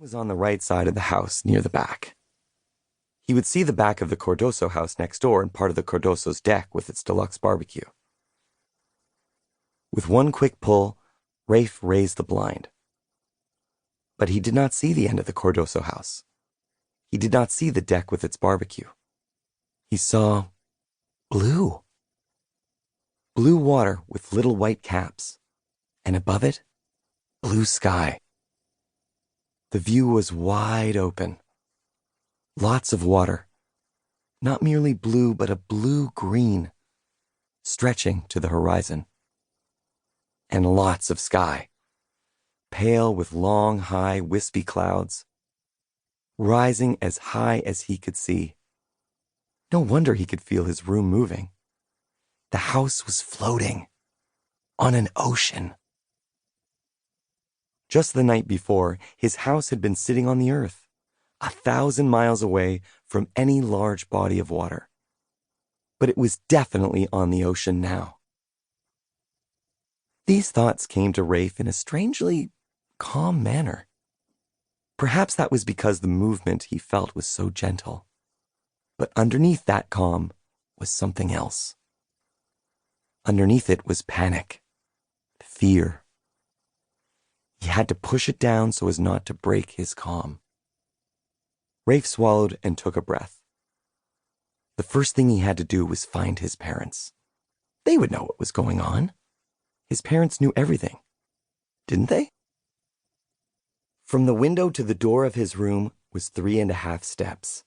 Was on the right side of the house, near the back. He would see the back of the Cardoso house next door and part of the Cardoso's deck with its deluxe barbecue. With one quick pull, Rafe raised the blind. But he did not see the end of the Cardoso house. He did not see the deck with its barbecue. He saw blue. Blue water with little white caps, and above it, blue sky. The view was wide open. Lots of water, not merely blue, but a blue-green, stretching to the horizon. And lots of sky, pale with long, high, wispy clouds, rising as high as he could see. No wonder he could feel his room moving. The house was floating on an ocean. Just the night before, his house had been sitting on the earth, 1,000 miles away from any large body of water. But it was definitely on the ocean now. These thoughts came to Rafe in a strangely calm manner. Perhaps that was because the movement he felt was so gentle. But underneath that calm was something else. Underneath it was panic, fear. He had to push it down so as not to break his calm. Rafe swallowed and took a breath. The first thing he had to do was find his parents. They would know what was going on. His parents knew everything, didn't they? From the window to the door of his room was 3.5 steps.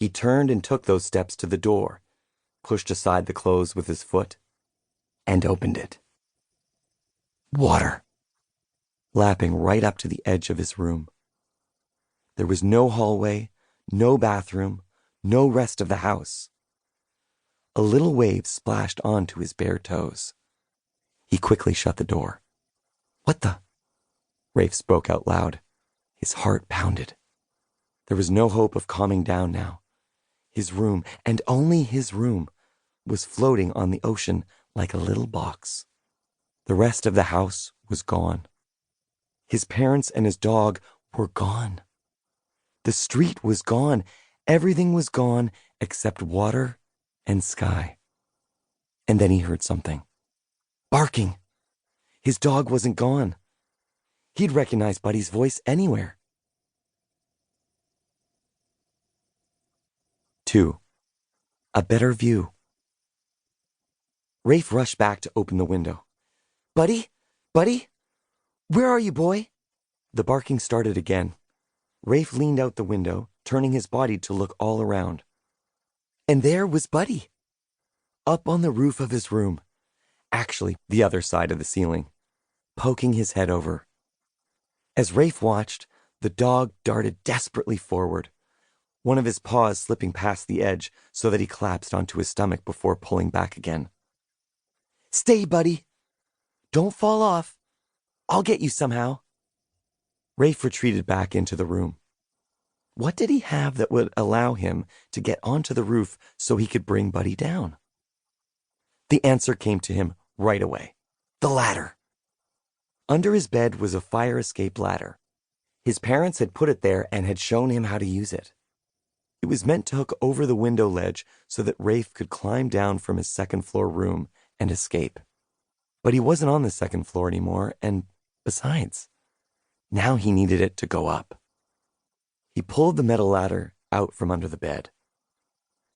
He turned and took those steps to the door, pushed aside the clothes with his foot, and opened it. Water, lapping right up to the edge of his room. There was no hallway, no bathroom, no rest of the house. A little wave splashed onto his bare toes. He quickly shut the door. What the? Rafe spoke out loud. His heart pounded. There was no hope of calming down now. His room, and only his room, was floating on the ocean like a little box. The rest of the house was gone. His parents and his dog were gone. The street was gone. Everything was gone except water and sky. And then he heard something. Barking. His dog wasn't gone. He'd recognize Buddy's voice anywhere. 2. A better view. Rafe rushed back to open the window. Buddy? Buddy? Where are you, boy? The barking started again. Rafe leaned out the window, turning his body to look all around. And there was Buddy, up on the roof of his room, actually the other side of the ceiling, poking his head over. As Rafe watched, the dog darted desperately forward, one of his paws slipping past the edge so that he collapsed onto his stomach before pulling back again. Stay, Buddy. Don't fall off. I'll get you somehow. Rafe retreated back into the room. What did he have that would allow him to get onto the roof so he could bring Buddy down? The answer came to him right away. The ladder. Under his bed was a fire escape ladder. His parents had put it there and had shown him how to use it. It was meant to hook over the window ledge so that Rafe could climb down from his second-floor room and escape. But he wasn't on the second floor anymore, and besides, now he needed it to go up. He pulled the metal ladder out from under the bed.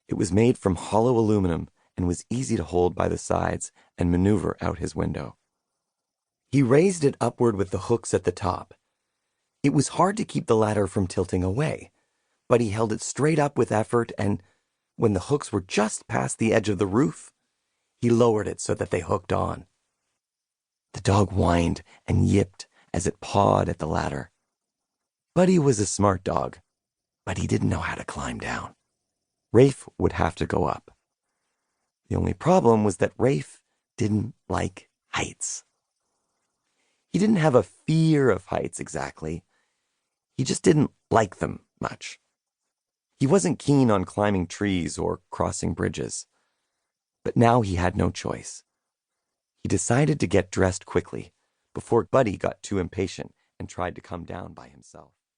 It was made from hollow aluminum and was easy to hold by the sides and maneuver out his window. He raised it upward with the hooks at the top. It was hard to keep the ladder from tilting away, but he held it straight up with effort, and when the hooks were just past the edge of the roof, he lowered it so that they hooked on. The dog whined and yipped as it pawed at the ladder. Buddy was a smart dog, but he didn't know how to climb down. Rafe would have to go up. The only problem was that Rafe didn't like heights. He didn't have a fear of heights exactly. He just didn't like them much. He wasn't keen on climbing trees or crossing bridges. But now he had no choice. He decided to get dressed quickly before Buddy got too impatient and tried to come down by himself.